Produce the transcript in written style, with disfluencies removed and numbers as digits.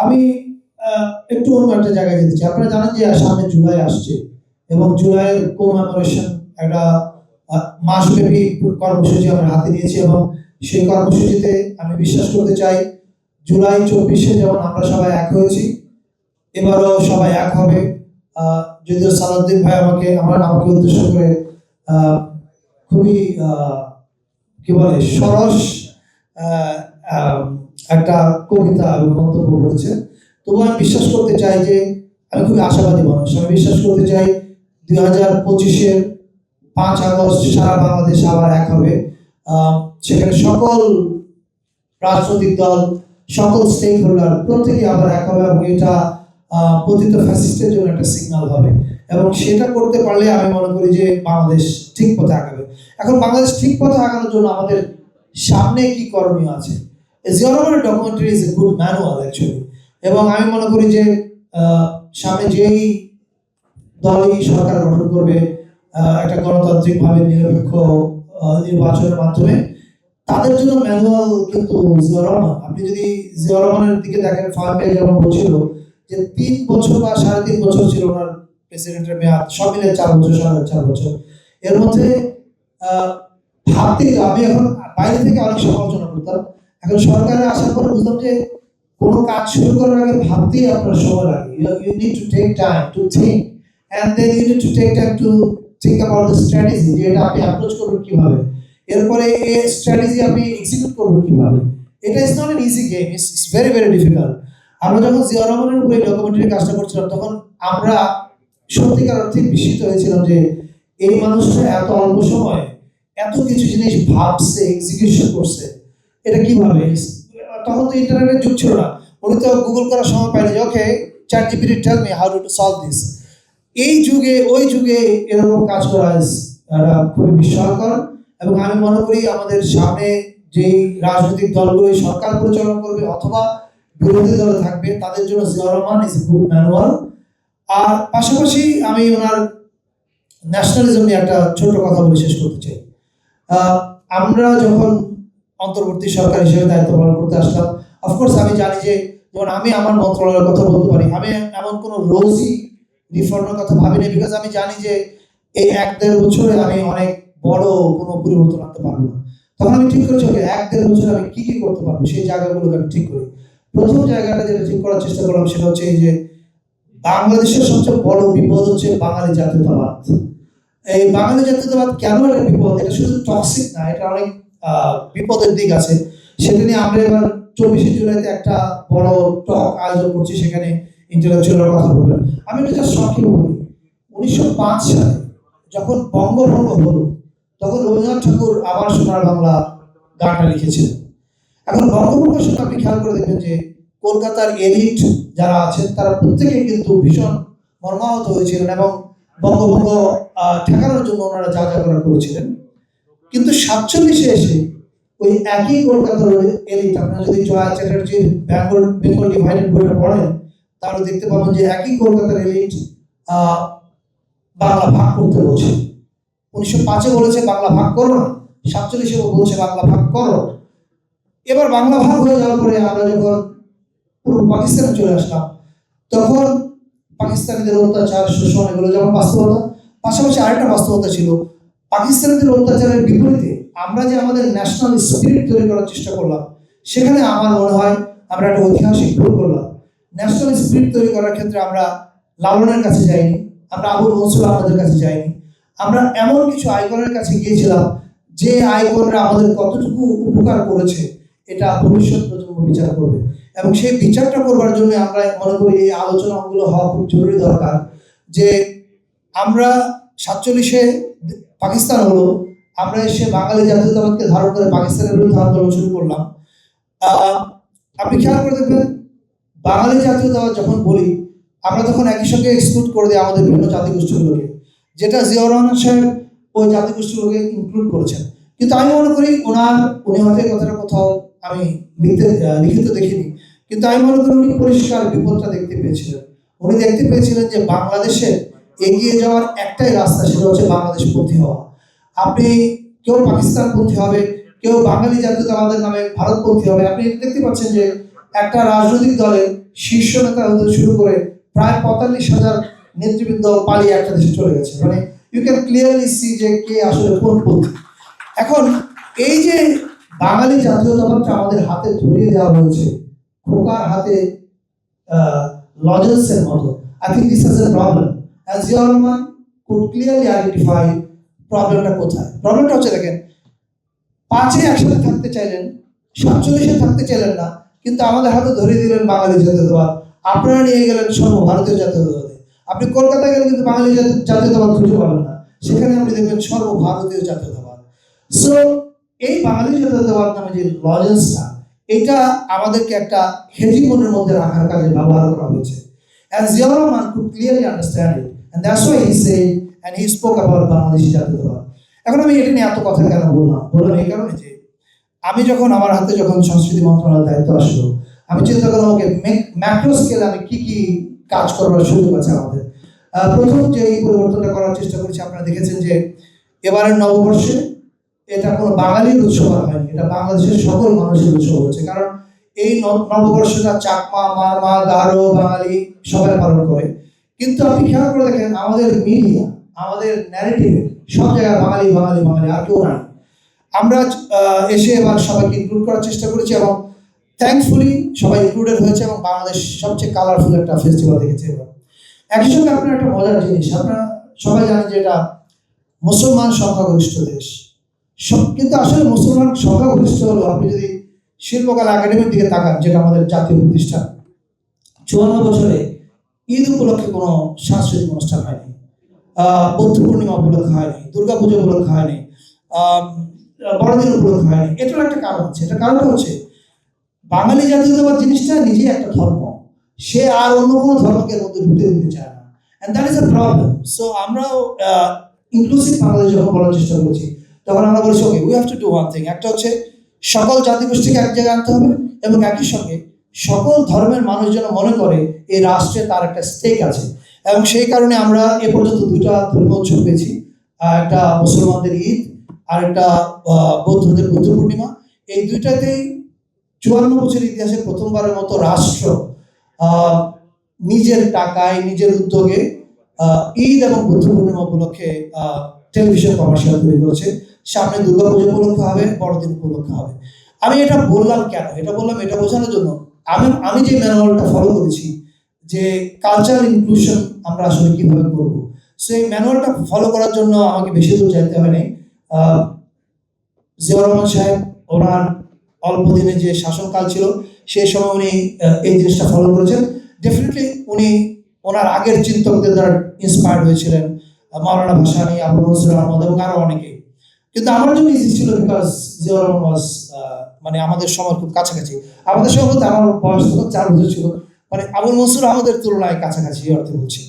আমি একটু অন্য একটা জায়গায় যেতে চাই। আপনারা জানেন যে সামনে জুলাই আসছে এবং জুলাইয়ের কমেমোরেশন একটা মাসব্যাপী কর্মসূচি আমরা হাতে নিয়েছি এবং সেই কর্মসূচিতে আমি বিশ্বাস করতে চাই জুলাই 24-এ যেমন আমরা সবাই এক হয়েছি, এবারও সবাই এক হবে। যদিও সালাউদ্দিন ভাই আমাকে উদ্দেশ্য করে খুবই কি বলে সরস একটা কবিতা এবং মন্তব্য করেছে। তবু আমি বিশ্বাস করতে চাই যে আমি খুবই আশাবাদী মানুষ। আমি বিশ্বাস করতে চাই 2025-এর 5 আগস্ট সারা বাংলাদেশ আবার এক হবে। সেখানে সকল রাজনৈতিক দল, সকল স্টেক হোল্ডার প্রত্যেকে আবার এক হবে এবং এটা পতিত ফ্যাসিস্টের জন্য একটা সিগন্যাল হবে এবং সেটা করতে পারলে আমি মনে করি যে বাংলাদেশ ঠিক পথে আগাবে। এখন বাংলাদেশ ঠিক পথে আগানোর জন্য আমাদের সামনে কি করণীয় আছে? জিয়া রহমানের documentary is a good manual actually, এবং আমি মনে করি যে সামনে যেই দলই সরকার গঠন করবে একটা গণতান্ত্রিকভাবে নিরপেক্ষ নির্বাচনের মাধ্যমে, তাদের জন্য ম্যানুয়াল কিন্তু জিয়া রহমান। আপনি যদি জিয়া রহমানের দিকে দেখেন, ফার্মে যেমন বলছিল যে 3 বছর বা 3.5 বছর ছিল ওনার প্রেসিডেন্টের মেয়াদ, সব মিলে 4 বছর 4.5 বছর। এর মধ্যে ভাবতে আমি এখন বাইরে থেকে অনেক সমালোচনা করতাম, এখন সরকারে আসার পরে বুঝলাম যে কোনো কাজ শুরু করার আগে ভাবতেই আপনার সময় লাগে। You need to take time to think and then you need to take time to think about the strategy, যে এটা আপনি অ্যাপ্রোচ করবেন কিভাবে, এরপরে এই স্ট্র্যাটেজি আপনি এক্সিকিউট করবেন কিভাবে। এটা is not an easy game, it's very very difficult. আমরা যখন জিয়া রহমানের উপরে ডকুমেন্টারি কাজটা করছিলাম তখন আমরা সত্যিকার অর্থে বিস্মিত হয়েছিলাম যে এই মানুষটা এত অল্প সময় এত কিছু জিনিস ভাবছে, এক্সিকিউশন করছে, এটা কিভাবে। তখন তো ইন্টারনেটের যুগ ছিল না, উনি তো গুগল করার সময় পাইনি যে okay ChatGPT tell me how to solve this. এই যুগে ওই যুগে এরকম কাজ করা খুবই বিস্ময়কর। এবং আমি মনে করি আমাদের সামনে যে রাজনৈতিক দলগুলো সরকার পরিচালনা করবে অথবা বিরোধী দলে থাকবে, তাদের জন্য Zia Rahman is a good manual. আর পাশাপাশি আমি ওনার ন্যাশনালিজম নিয়ে একটা ছোট কথা বলে শেষ করতে চাই। আমরা যখন অন্তর্বর্তী সরকার হিসেবে দায়িত্ব পালন করতে আসলাম, অফকোর্স আমি জানি যে যেমন আমি আমার মন্ত্রণালয়ের কথা বলতে পারি, আমি এমন কোনো রোজই রিফর্মের কথা ভাবিনি, বিকজ আমি জানি যে এই 1-1.5 বছরে আমি অনেক বড় কোনো পরিবর্তন আনতে পারবো না। তখন আমি ঠিক করেছি ওকে 1-1.5 বছরে আমি কি কি করতে পারবো, সেই জায়গাগুলোকে আমি ঠিক করি। প্রথম জায়গাটা যেটা ঠিক করার চেষ্টা করলাম সেটা হচ্ছে এই যে বাংলাদেশের সবচেয়ে বড় বিপদ হচ্ছে বাঙালি জাতীয়তাবাদ। এই বাঙালি জাতীয়তাবাদ কেন একটা বিপদ, এটা শুধু টক্সিক না, এটা অনেক বিপদের দিক আছে। সেটা নিয়ে আমরা এবার 24শে জুলাইতে একটা বড় টক আয়োজন করছি, সেখানে ইন্টেলেকচুয়ালের কথা বলবেন। আমি এটা জাস্ট সংক্ষেপে বলি, 1905 সালে যখন বঙ্গভঙ্গ হলো তখন রবীন্দ্রনাথ ঠাকুর আবার সোনার বাংলা গানটা লিখেছিলেন। এখন বঙ্গভঙ্গের সাথে আপনি খেয়াল করে দেখবেন যে কলকাতার এলিট যারা আছেন তারা প্রত্যেকেই কিন্তু ভীষণ মর্মাহত হয়েছিলেন এবং বঙ্গভঙ্গ ঠেকানোর জন্য ওনারা যা যা করা করেছিলেন। কিন্তু 47-এ এসে ওই একই কলকাতার এলিট, আপনারা যদি জয়া চ্যাটার্জির বেঙ্গল ডিভাইডেড বইটা পড়েন তাহলে দেখতে পাবেন যে একই কলকাতার এলিট বাংলা ভাগ করতে বলছে। 1905-এ বলেছে বাংলা ভাগ করো না, 47-এ বলছে বাংলা ভাগ করো। এবার বাংলা ভাগ হয়ে যাওয়ার পরে আমরা যখন পূর্ব পাকিস্তানে চলে আসলাম তখন পাকিস্তানিদের অত্যাচার, শোষণ, এগুলো যেমন বাস্তবতা, পাশাপাশি আরেকটা বাস্তবতা ছিল পাকিস্তানিদের অত্যাচারের বিপরীতে আমরা যে আমাদের ন্যাশনাল স্পিরিট তৈরি করার চেষ্টা করলাম, সেখানে আমার মনে হয় আমরা একটা ঐতিহাসিক ভুল করলাম। ন্যাশনাল স্পিরিট তৈরি করার ক্ষেত্রে আমরা লালনের কাছে যাইনি, আমরা আবুল মনসুর আহমদের কাছে যাইনি, আমরা এমন কিছু আইকনের কাছে গিয়েছিলাম যে আইকনরা আমাদের কতটুকু উপকার করেছে এটা ভবিষ্যৎ প্রজন্ম বিচার করবে। এবং সেই বিচারটা করবার জন্য আমরা মনে করি এই আলোচনাগুলো হওয়া খুব জরুরি দরকার। যে আমরা 47-এ পাকিস্তান হলো, আমরা এসে বাঙালি জাতীয়তাবাদকে ধারণ করে পাকিস্তানের বিরুদ্ধে আন্দোলন শুরু করলাম। আপনি খেয়াল করে দেখবেন বাঙালি জাতীয়তাবাদ যখন বলি আমরা তখন একই সঙ্গে এক্সক্লুড করে দিই আমাদের বিভিন্ন জাতিগোষ্ঠীগুলোকে, যেটা জিয়া রহমান সাহেব ওই জাতিগোষ্ঠীগুলোকে ইনক্লুড করেছেন। কিন্তু আমি মনে করি উনি হয়তো কথাটা কোথাও আমি লিখিত দেখিনি, কিন্তু আমি মনে করি উনি পরিষ্কার বিপদটা দেখতে পেয়েছিলেন। উনি দেখতে পেয়েছিলেন যে বাংলাদেশের এগিয়ে যাওয়ার একটাই রাস্তা, সেটা হচ্ছে বাংলাদেশ পন্থী হওয়া। আপনি কেউ পাকিস্তান পন্থী হবে, কেউ বাঙালি জাতীয়তাবাদের নামে ভারতপন্থী হবে। আপনি দেখতে পাচ্ছেন যে একটা রাজনৈতিক দলের শীর্ষ নেতা হতে শুরু করে প্রায় 45,000 নেতৃবৃন্দ পালিয়ে একটা দেশে চলে গেছে। মানে ইউ ক্যান ক্লিয়ারলি সি যে কে আসলে কোন পন্থী। এখন এই যে বাঙালি জাতীয়তাবাদটা আমাদের হাতে ধরিয়ে দেওয়া হয়েছে খোকার হাতে লজেন্সের মতো, I think this is a problem. As Ziaur Rahman could clearly identify প্রবলেমটা কোথায়। প্রবলেমটা হচ্ছে দেখেন, 5-এ একসাথে থাকতে চাইলেন, 47-এ থাকতে চাইলেন না, কিন্তু আমাদের হাতে ধরিয়ে দিলেন বাঙালি জাতীয়তাবাদ। আপনারা নিয়ে গেলেন সর্বভারতীয় জাতীয়তাবাদে। আপনি কলকাতায় গেলে কিন্তু বাঙালি জাতীয়তাবাদ খুঁজে পাবেন না, সেখানে আপনি দেখবেন সর্বভারতীয় জাতীয়তাবাদ। সো এই বাঙালি জাতীয়তাবাদ নামে যে লজেন্সটা, এটা আমাদেরকে একটা হেজিমনের মধ্যে রাখার কাজে ব্যবহার করা হয়েছে। And Ziaur Rahman could clearly understand it, and that's why he said and he spoke about Bangladeshi জাতীয়তাবাদ। এখন আমি এটা নিয়ে এত কথা কেন বললাম এই কারণে যে আমি যখন আমার হাতে যখন সংস্কৃতি মন্ত্রণালয়ের দায়িত্ব আসলো, আমি চিন্তা করলাম ওকে ম্যাক্রো স্কেলে আমি কি কি কাজ করবার সুযোগ আছে আমাদের। প্রথম যে এই পরিবর্তনটা করার চেষ্টা করেছি, আপনারা দেখেছেন যে এবারের নববর্ষে এটা কোনো বাঙালির উৎসব হয়নি, এটা বাংলাদেশের সকল মানুষের উৎসব হচ্ছে। কারণ এই নববর্ষটা চাকমা, মারমা, গারো, বাঙালি সবাই পালন করে। কিন্তু আপনি খেয়াল করে দেখেন আমাদের মিডিয়া, আমাদের ন্যারেটিভে সব জায়গায় বাঙালি বাঙালি বাঙালি, আর কেউ নাই। আমরা এসে এবার সবাইকে ইনক্লুড করার চেষ্টা করেছি এবং থ্যাঙ্কফুলি সবাই ইনক্লুডেড হয়েছে এবং বাংলাদেশ সবচেয়ে কালারফুল একটা ফেস্টিভ্যাল দেখেছে এবার। একই সঙ্গে আপনার একটা মজার জিনিস, আপনারা সবাই জানেন যে এটা মুসলমান সংখ্যাগরিষ্ঠ দেশ, কিন্তু আসলে মুসলমান সংখ্যাগরিষ্ঠ হলো, আপনি যদি শিল্পকলা একাডেমির দিকে তাকান, যেটা আমাদের জাতীয় প্রতিষ্ঠান, 54 বছরে ঈদ উপলক্ষে কোনো সাংস্কৃতিক অনুষ্ঠান হয়নি, বৌদ্ধ পূর্ণিমা উপলক্ষে হয়নি, দুর্গা পুজো উপলক্ষে হয়নি, বড়দিন উপলক্ষে হয়নি। এটার একটা কারণ আছে। এটা কারণটা হচ্ছে বাঙালি জাতীয়তাবাদ জিনিসটা নিজেই একটা ধর্ম, সে আর অন্য কোনো ধর্মকে মধ্যে ঢুকতে দিতে চায় না, and that is a problem. So আমরাও ইনক্লুসিভ বাংলাদেশ যখন বলার চেষ্টা করছি, তখন আমরা বলছি okay we have to do one thing. একটা হচ্ছে সকল জাতিগোষ্ঠীকে এক জায়গায় আনতে হবে এবং একই সঙ্গে সকল ধর্মের মানুষ যেন মনে করে এই রাষ্ট্রে তার একটা স্টেক আছে। এবং সেই কারণে আমরা এ পর্যন্ত 2টা ধর্মীয় উৎসব পেয়েছি, একটা মুসলমানদের ঈদ আর একটা বৌদ্ধদের বুদ্ধ পূর্ণিমা। এই 2টাতেই 54 বছর ইতিহাসে প্রথমবারের মতো রাষ্ট্র নিজের টাকায় নিজের উদ্যোগে ঈদ এবং বুদ্ধ পূর্ণিমা উপলক্ষে টেলিভিশন কমার্শিয়াল তৈরি করেছে। সামনে দুর্গা পুজো উপলক্ষে হবে, বড়দিন উপলক্ষে হবে। আমি এটা বললাম কেন? এটা বললাম এটা বোঝানোর জন্য আমি যে ম্যানুয়ালটা ফলো করেছি যে কালচারাল ইনক্লুশন আমরা আসলে কিভাবে করব। সো এই ম্যানুয়ালটা ফলো করার জন্য আমাকে বেশি দূর যাইতে হয় নাই। জিয়াউর রহমান সাহেব ওনার অল্প দিনে যে শাসনকাল ছিল সেই সময় উনি এই জিনিসটা ফলো করেছেন। ডেফিনেটলি উনি ওনার আগের চিন্তকদের দ্বারা ইন্সপায়ার্ড হয়েছিলেন, মাওলানা ভাসানী, আবুল মনসুর আহমদ এবং আরো অনেকে। কিন্তু আমার জন্য ইজি ছিল বিকজ জিয়াউর রহমান ওয়াজ মানে আমাদের সময় খুব কাছাকাছি। আমাদের সময় বলতে আমার বয়স তখন 4 বছর ছিল, মানে আবুল মনসুর আহমদের তুলনায় কাছাকাছি অর্থে বলছি।